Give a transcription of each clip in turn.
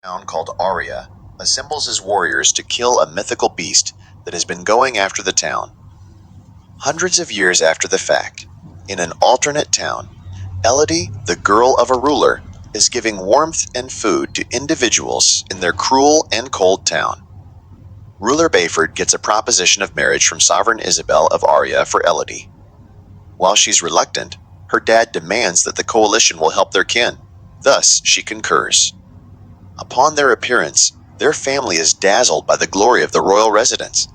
Town called Aria assembles his warriors to kill a mythical beast that has been going after the town. Hundreds of years after the fact, in an alternate town, Elodie, the girl of a ruler, is giving warmth and food to individuals in their cruel and cold town. Ruler Bayford gets a proposition of marriage from Sovereign Isabel of Aria for Elodie. While she's reluctant, her dad demands that the coalition will help their kin. Thus, she concurs. Upon their appearance, their family is dazzled by the glory of the royal residence.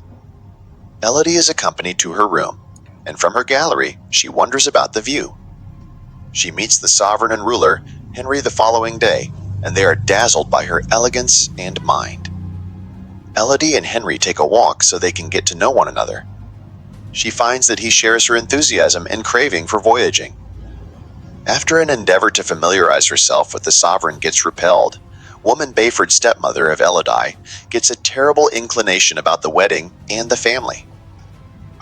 Elodie is accompanied to her room, and from her gallery, she wonders about the view. She meets the sovereign and ruler, Henry, the following day, and they are dazzled by her elegance and mind. Elodie and Henry take a walk so they can get to know one another. She finds that he shares her enthusiasm and craving for voyaging. After an endeavor to familiarize herself with the sovereign gets repelled, woman Bayford's stepmother of Elodie gets a terrible inclination about the wedding and the family.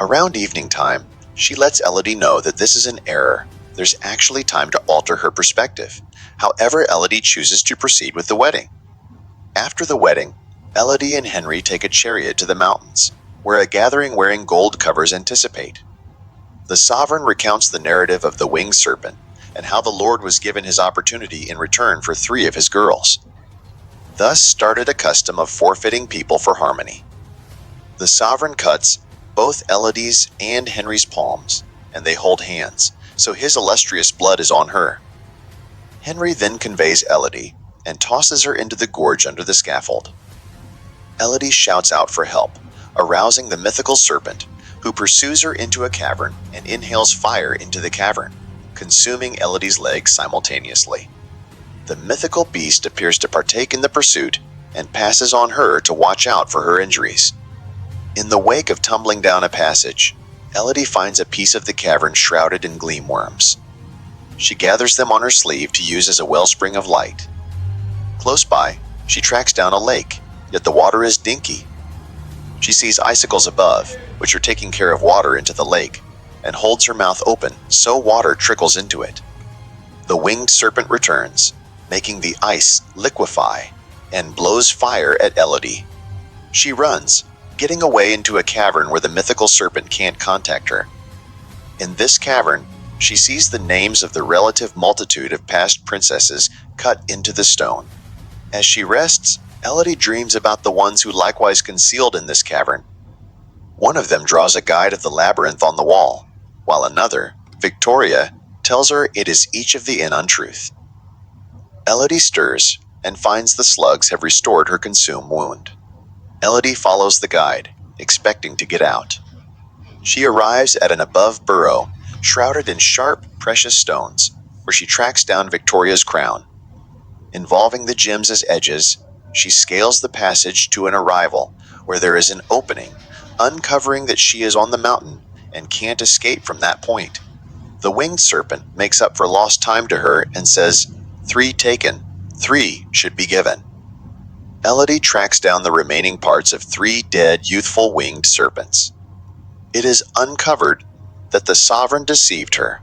Around evening time, she lets Elodie know that this is an error. There's actually time to alter her perspective. However, Elodie chooses to proceed with the wedding. After the wedding, Elodie and Henry take a chariot to the mountains, where a gathering wearing gold covers anticipate. The sovereign recounts the narrative of the winged serpent and how the Lord was given his opportunity in return for 3 of his girls. Thus started a custom of forfeiting people for harmony. The sovereign cuts both Elodie's and Henry's palms, and they hold hands, so his illustrious blood is on her. Henry then conveys Elodie and tosses her into the gorge under the scaffold. Elodie shouts out for help, arousing the mythical serpent, who pursues her into a cavern and inhales fire into the cavern, consuming Elodie's legs simultaneously. The mythical beast appears to partake in the pursuit and passes on her to watch out for her injuries. In the wake of tumbling down a passage, Elodie finds a piece of the cavern shrouded in gleam worms. She gathers them on her sleeve to use as a wellspring of light. Close by, she tracks down a lake, yet the water is dinky. She sees icicles above, which are taking care of water into the lake, and holds her mouth open so water trickles into it. The winged serpent returns, making the ice liquefy, and blows fire at Elodie. She runs, getting away into a cavern where the mythical serpent can't contact her. In this cavern, she sees the names of the relative multitude of past princesses cut into the stone. As she rests, Elodie dreams about the ones who likewise concealed in this cavern. One of them draws a guide of the labyrinth on the wall, while another, Victoria, tells her it is each of the in untruth. Elodie stirs and finds the slugs have restored her consumed wound. Elodie follows the guide, expecting to get out. She arrives at an above burrow, shrouded in sharp, precious stones, where she tracks down Victoria's crown. Involving the gems as edges, she scales the passage to an arrival where there is an opening, uncovering that she is on the mountain and can't escape from that point. The winged serpent makes up for lost time to her and says, 3 taken, 3 should be given. Elodie tracks down the remaining parts of 3 dead youthful winged serpents. It is uncovered that the sovereign deceived her.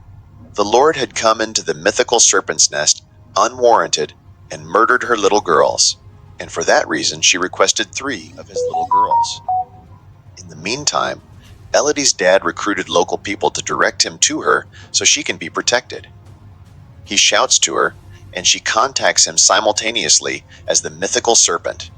The Lord had come into the mythical serpent's nest unwarranted and murdered her little girls, and for that reason she requested 3 of his little girls. In the meantime, Elodie's dad recruited local people to direct him to her so she can be protected. He shouts to her, and she contacts him simultaneously as the mythical serpent.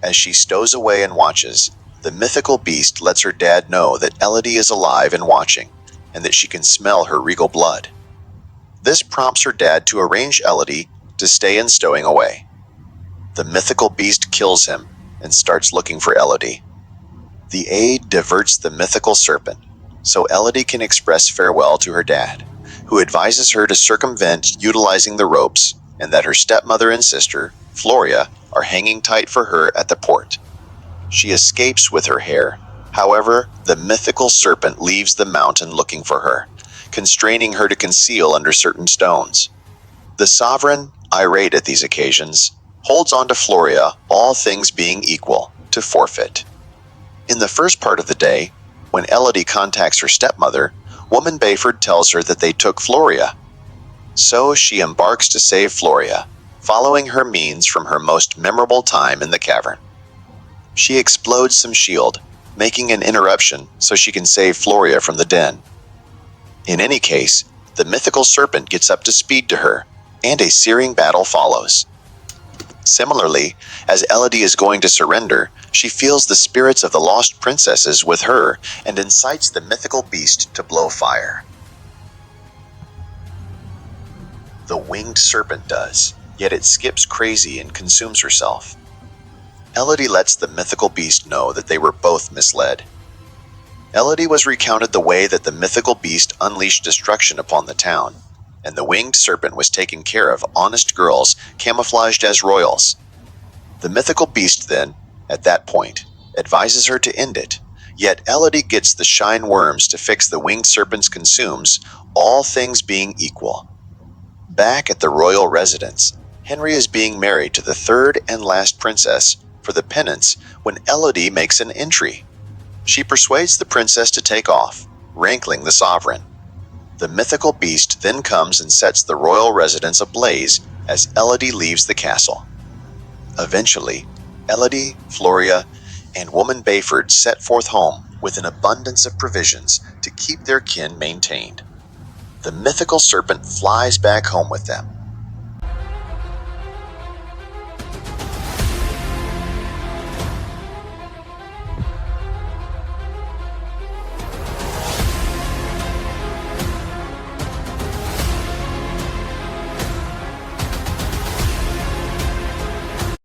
As she stows away and watches, the mythical beast lets her dad know that Elodie is alive and watching, and that she can smell her regal blood. This prompts her dad to arrange Elodie to stay in stowing away. The mythical beast kills him and starts looking for Elodie. The aide diverts the mythical serpent, so Elodie can express farewell to her dad, who advises her to circumvent utilizing the ropes, and that her stepmother and sister, Floria, are hanging tight for her at the port. She escapes with her hair. However, the mythical serpent leaves the mountain looking for her, constraining her to conceal under certain stones. The sovereign, irate at these occasions, holds on to Floria, all things being equal, to forfeit. In the first part of the day, when Elodie contacts her stepmother, woman Bayford tells her that they took Floria. So she embarks to save Floria, following her means from her most memorable time in the cavern. She explodes some shield, making an interruption so she can save Floria from the den. In any case, the mythical serpent gets up to speed to her, and a searing battle follows. Similarly, as Elodie is going to surrender, she feels the spirits of the lost princesses with her and incites the mythical beast to blow fire. The winged serpent does, yet it skips crazy and consumes herself. Elodie lets the mythical beast know that they were both misled. Elodie was recounted the way that the mythical beast unleashed destruction upon the town, and the winged serpent was taking care of honest girls camouflaged as royals. The mythical beast then, at that point, advises her to end it, yet Elodie gets the shine worms to fix the winged serpent's consumes, all things being equal. Back at the royal residence, Henry is being married to the third and last princess for the penance when Elodie makes an entry. She persuades the princess to take off, rankling the sovereign. The mythical beast then comes and sets the royal residence ablaze as Elodie leaves the castle. Eventually, Elodie, Floria, and woman Bayford set forth home with an abundance of provisions to keep their kin maintained. The mythical serpent flies back home with them,